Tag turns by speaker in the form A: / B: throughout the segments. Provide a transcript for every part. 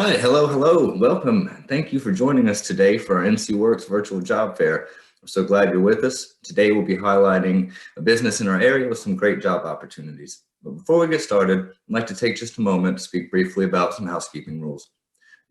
A: right, hello, welcome. Thank you for joining us today for our NC Works virtual job fair. I'm so glad you're with us. Today we'll be highlighting a business in our area with some great job opportunities. But before we get started, I'd like to take just a moment to speak briefly about some housekeeping rules.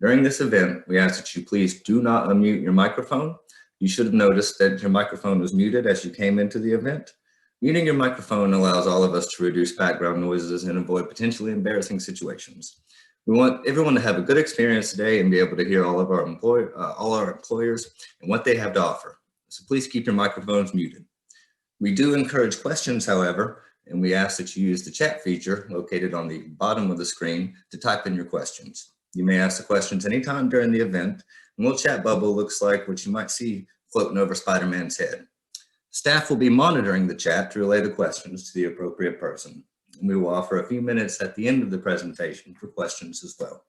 A: During this event, we ask that you please do not unmute your microphone. You should have noticed that your microphone was muted as you came into the event. Muting your microphone allows all of us to reduce background noises and avoid potentially embarrassing situations. We want everyone to have a good experience today and be able to hear all our employers and what they have to offer. So please keep your microphones muted. We do encourage questions, however, and we ask that you use the chat feature located on the bottom of the screen to type in your questions. You may ask the questions anytime during the event, and a little chat bubble looks like what you might see floating over Spider-Man's head. Staff will be monitoring the chat to relay the questions to the appropriate person. We will offer a few minutes at the end of the presentation for questions as well.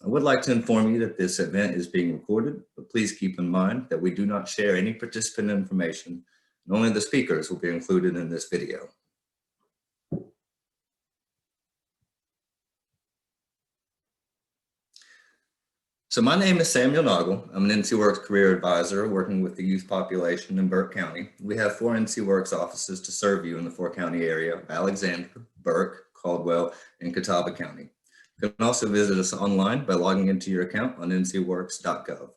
A: I would like to inform you that this event is being recorded, but please keep in mind that we do not share any participant information, and only the speakers will be included in this video. So my name is Samuel Noggle. I'm an NC Works career advisor working with the youth population in Burke County. We have 4 NC Works offices to serve you in the 4-county area of Alexander, Burke, Caldwell, and Catawba County. You can also visit us online by logging into your account on ncworks.gov.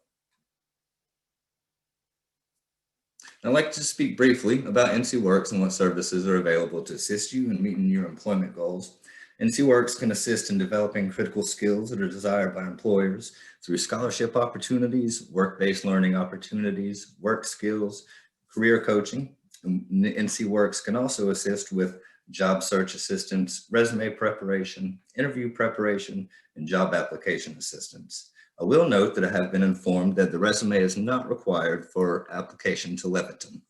A: I'd like to speak briefly about NC Works and what services are available to assist you in meeting your employment goals. NC Works can assist in developing critical skills that are desired by employers through scholarship opportunities, work-based learning opportunities, work skills, career coaching. And NC Works can also assist with job search assistance, resume preparation, interview preparation, and job application assistance. I will note that I have been informed that the resume is not required for application to Leviton.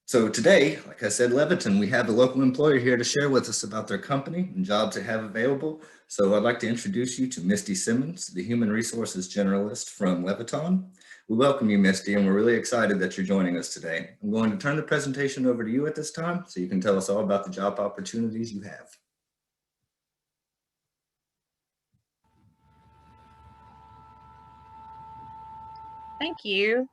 A: So today, like I said, Leviton, we have a local employer here to share with us about their company and jobs they have available. So I'd like to introduce you to Misty Simmons, the Human Resources Generalist from Leviton. We welcome you, Misty, and we're really excited that you're joining us today. I'm going to turn the presentation over to you at this time so you can tell us all about the job opportunities you have.
B: Thank you.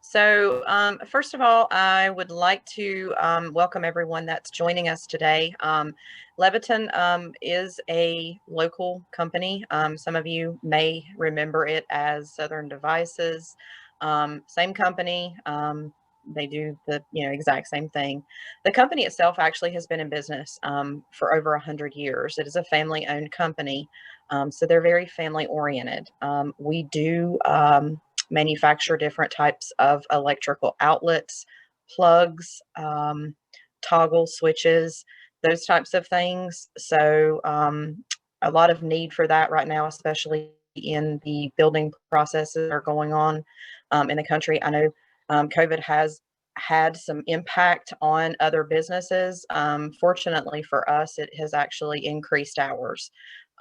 B: So first of all, I would like to welcome everyone that's joining us today. Leviton is a local company. Some of you may remember it as Southern Devices. Same company. They do the exact same thing. The company itself actually has been in business for over 100 years. It is a family-owned company, so they're very family-oriented. We do manufacture different types of electrical outlets, plugs, toggle switches, those types of things. So a lot of need for that right now, especially in the building processes that are going on in the country. I know COVID has had some impact on other businesses. Fortunately for us, it has actually increased ours.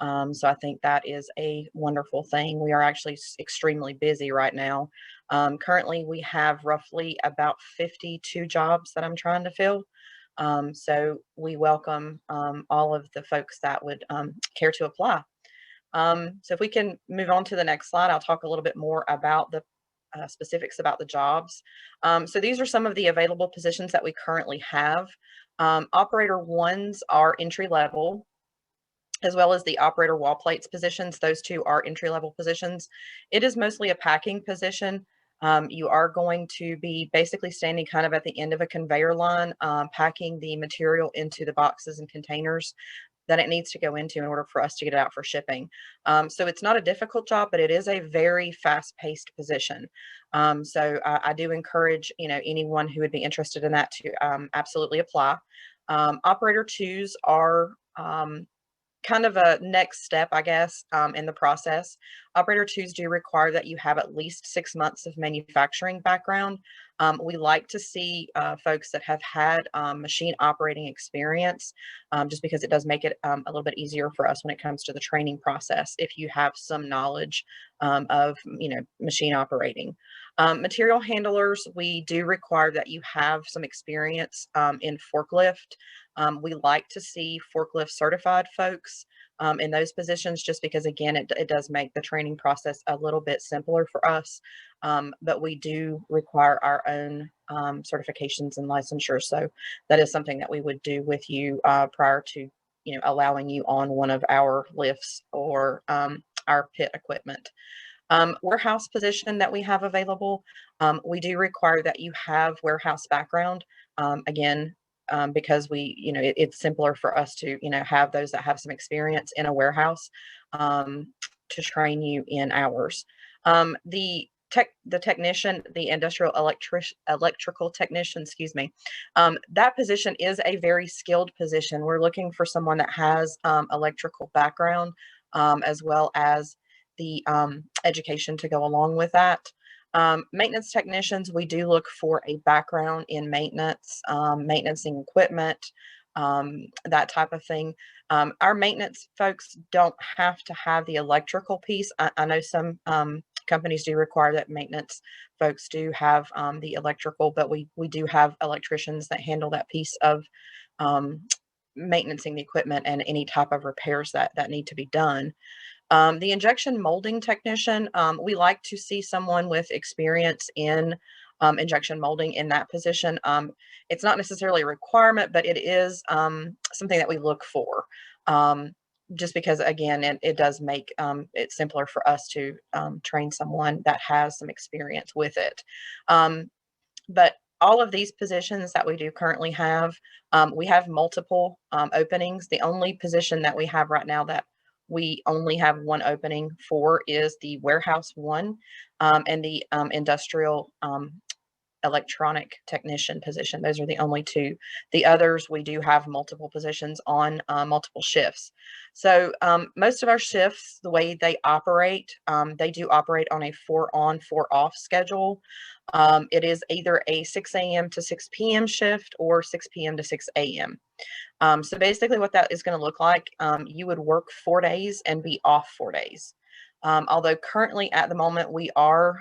B: So I think that is a wonderful thing. We are actually extremely busy right now. Currently, we have roughly about 52 jobs that I'm trying to fill. So we welcome all of the folks that would care to apply. So if we can move on to the next slide, I'll talk a little bit more about the specifics about the jobs. So these are some of the available positions that we currently have. Operator ones are entry level, as well as the operator wall plates positions. Those two are entry-level positions. It is mostly a packing position. You are going to be basically standing kind of at the end of a conveyor line, packing the material into the boxes and containers that it needs to go into in order for us to get it out for shipping. So it's not a difficult job, but it is a very fast-paced position. So I do encourage anyone who would be interested in that to absolutely apply. Operator twos are kind of a next step, I guess, in the process. Operator twos do require that you have at least 6 months of manufacturing background. We like to see folks that have had machine operating experience, just because it does make it a little bit easier for us when it comes to the training process if you have some knowledge of machine operating. Material handlers, we do require that you have some experience in forklift. We like to see forklift certified folks. in those positions, just because, again, it does make the training process a little bit simpler for us. But we do require our own certifications and licensure. So that is something that we would do with you prior to, allowing you on one of our lifts or our pit equipment. Warehouse position that we have available, we do require that you have warehouse background. Again, because it's simpler for us to, have those that have some experience in a warehouse to train you in ours. The technician, the electrical technician, excuse me, that position is a very skilled position. We're looking for someone that has electrical background, as well as the education to go along with that. Maintenance technicians, we do look for a background in maintenance, maintaining equipment, that type of thing. Our maintenance folks don't have to have the electrical piece. I know some companies do require that maintenance folks do have the electrical, but we do have electricians that handle that piece of maintaining the equipment and any type of repairs that need to be done. The injection molding technician, we like to see someone with experience in injection molding in that position. It's not necessarily a requirement, but it is something that we look for. Just because, again, it does make it simpler for us to train someone that has some experience with it. But all of these positions that we do currently have, we have multiple openings. The only position that we have right now that we only have one opening for is the warehouse one, and the industrial electronic technician position. Those are the only two. The others, we do have multiple positions on multiple shifts. So most of our shifts, the way they do operate on a 4-on, 4-off schedule. It is either a 6 a.m. to 6 p.m. shift or 6 p.m. to 6 a.m. So basically what that is going to look like, you would work 4 days and be off 4 days. Although currently at the moment we are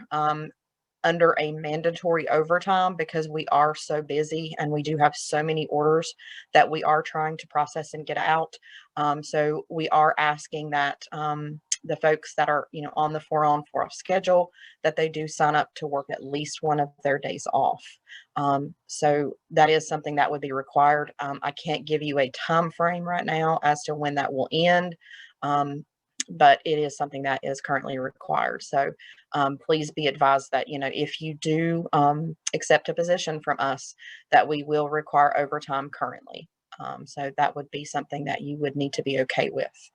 B: under a mandatory overtime because we are so busy and we do have so many orders that we are trying to process and get out. So we are asking that the folks that are, on the 4-on, 4-off schedule, that they do sign up to work at least one of their days off. So that is something that would be required. I can't give you a time frame right now as to when that will end. But it is something that is currently required. So please be advised that, if you do accept a position from us, that we will require overtime currently. So that would be something that you would need to be okay with.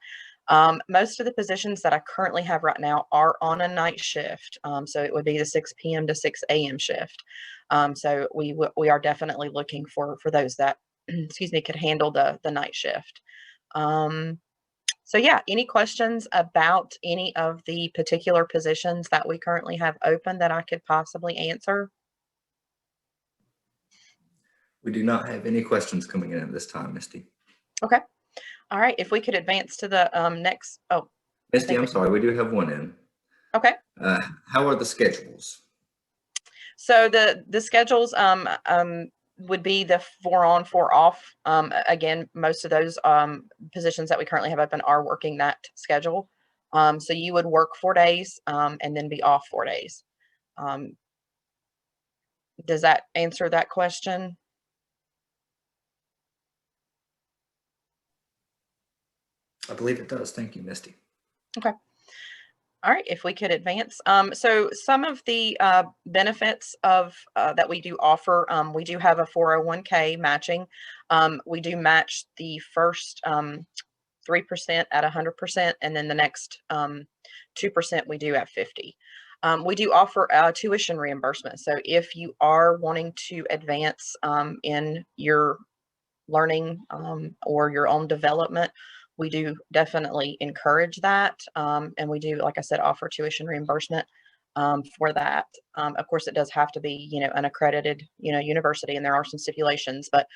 B: Most of the positions that I currently have right now are on a night shift. So it would be the 6 p.m. to 6 a.m. shift. So we are definitely looking for those that, excuse me, could handle the night shift. So yeah, any questions about any of the particular positions that we currently have open that I could possibly answer?
A: We do not have any questions coming in at this time, Misty.
B: Okay. All right. If we could advance to the next. Oh,
A: Misty, I'm sorry, we do have one in.
B: Okay.
A: How are the schedules?
B: So the schedules would be the 4-on, 4-off. Again, most of those positions that we currently have open are working that schedule. So you would work 4 days and then be off 4 days. Does that answer that question?
A: I believe it does. Thank you, Misty.
B: Okay. All right, if we could advance. So some of the benefits of that we do offer, we do have a 401k matching. We do match the first 3% at 100%, and then the next 2% we do at 50. We do offer tuition reimbursement. So if you are wanting to advance in your learning or your own development, we do definitely encourage that. And we do, like I said, offer tuition reimbursement for that. Of course, it does have to be, an accredited, university, and there are some stipulations, but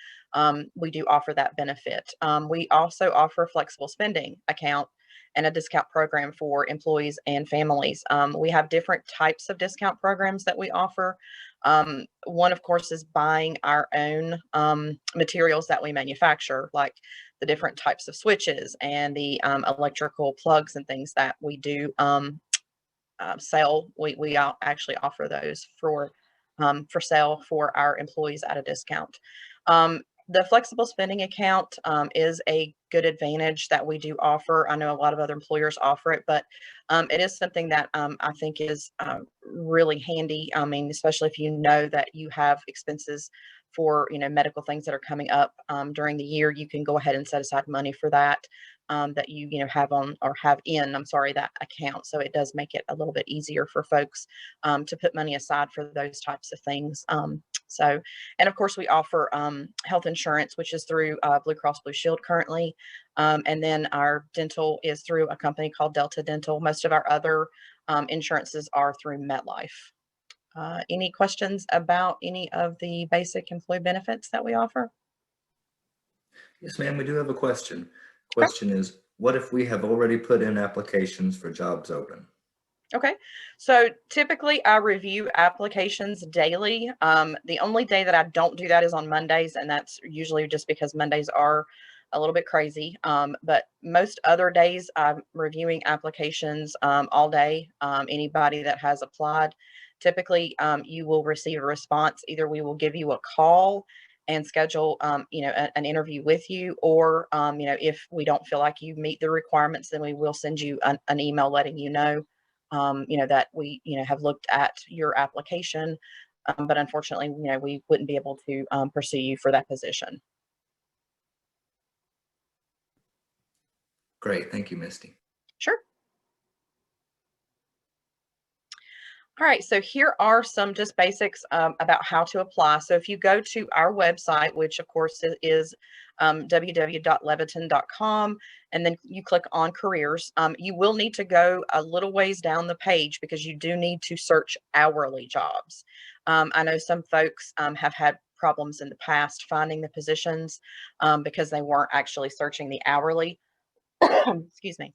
B: we do offer that benefit. We also offer a flexible spending account and a discount program for employees and families. We have different types of discount programs that we offer. One, of course, is buying our own materials that we manufacture, like the different types of switches and the electrical plugs and things that we do sell. We actually offer those for sale for our employees at a discount. The flexible spending account is a good advantage that we do offer. I know a lot of other employers offer it, but it is something that I think is really handy. I mean, especially if you know that you have expenses for, medical things that are coming up during the year, you can go ahead and set aside money for that. That have on or have in, I'm sorry, that account. So it does make it a little bit easier for folks to put money aside for those types of things. And of course, we offer health insurance, which is through Blue Cross Blue Shield currently. And then our dental is through a company called Delta Dental. Most of our other insurances are through MetLife. Any questions about any of the basic employee benefits that we offer?
A: Yes, ma'am, we do have a question.
B: Okay.
A: Question is, what if we have already put in applications for jobs open?
B: Okay. So typically I review applications daily. The only day that I don't do that is on Mondays, and that's usually just because Mondays are a little bit crazy. But most other days I'm reviewing applications all day. Anybody that has applied, typically you will receive a response. Either we will give you a call and schedule an interview with you, or if we don't feel like you meet the requirements, then we will send you an email letting you know that we, have looked at your application, but unfortunately, we wouldn't be able to pursue you for that position.
A: Great, thank you, Misty.
B: Sure. All right, so here are some just basics about how to apply. So if you go to our website, which of course is www.leviton.com, and then you click on careers, you will need to go a little ways down the page because you do need to search hourly jobs. I know some folks have had problems in the past finding the positions because they weren't actually searching the hourly. Excuse me.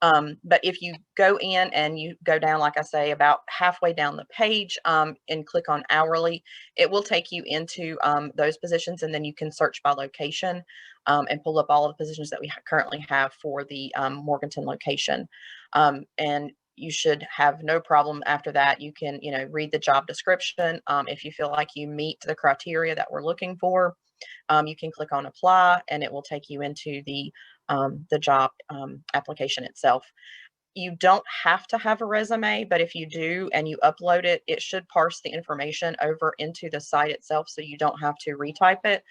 B: But if you go in and you go down, like I say, about halfway down the page and click on hourly, it will take you into those positions, and then you can search by location and pull up all of the positions that we currently have for the Morganton location. And you should have no problem after that. You can, read the job description. If you feel like you meet the criteria that we're looking for, you can click on apply, and it will take you into the job application itself. You don't have to have a resume, but if you do and you upload it, it should parse the information over into the site itself, so you don't have to retype it.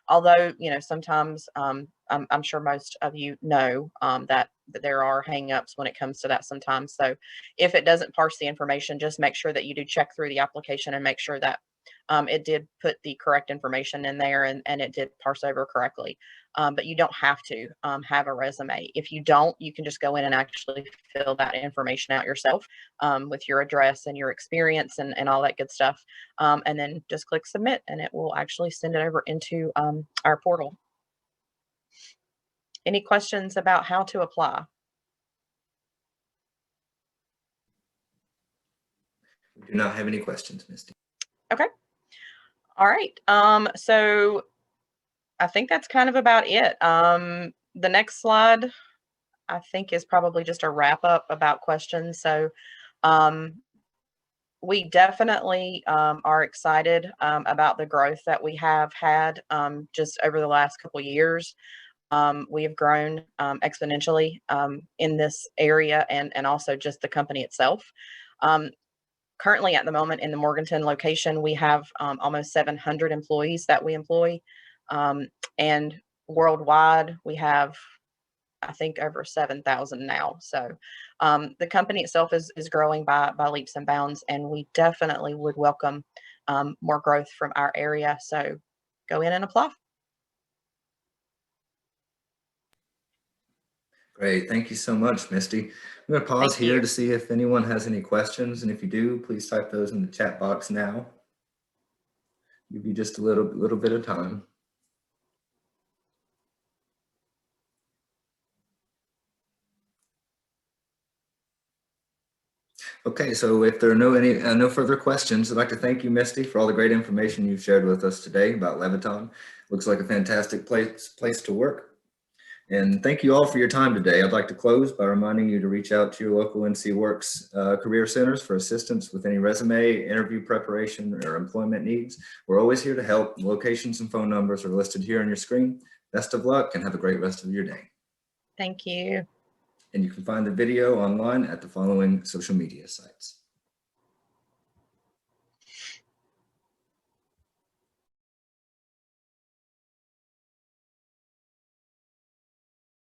B: Although, sometimes I'm sure most of you know that there are hangups when it comes to that sometimes. So if it doesn't parse the information, just make sure that you do check through the application and make sure that it did put the correct information in there and it did parse over correctly. But you don't have to have a resume. If you don't, you can just go in and actually fill that information out yourself with your address and your experience and all that good stuff. And then just click submit, and it will actually send it over into our portal. Any questions about how to apply?
A: We do not have any questions, Misty.
B: Okay. All right. So I think that's kind of about it. The next slide, I think, is probably just a wrap up about questions. So we definitely are excited about the growth that we have had just over the last couple of years. We have grown exponentially in this area and also just the company itself. Currently, at the moment, in the Morganton location, we have almost 700 employees that we employ. And worldwide, we have, I think, over 7,000 now. So the company itself is growing by leaps and bounds, and we definitely would welcome more growth from our area. So go in and apply.
A: Great, thank you so much, Misty. I'm going to pause
B: Thank
A: here
B: you.
A: to see if anyone has any questions, and if you do, please type those in the chat box now. Give you just a little bit of time. Okay, so if there are no further questions, I'd like to thank you, Misty, for all the great information you've shared with us today about Leviton. Looks like a fantastic place to work. And thank you all for your time today. I'd like to close by reminding you to reach out to your local NC Works career centers for assistance with any resume, interview preparation, or employment needs. We're always here to help. Locations and phone numbers are listed here on your screen. Best of luck and have a great rest of your day.
B: Thank you.
A: And you can find the video online at the following social media sites.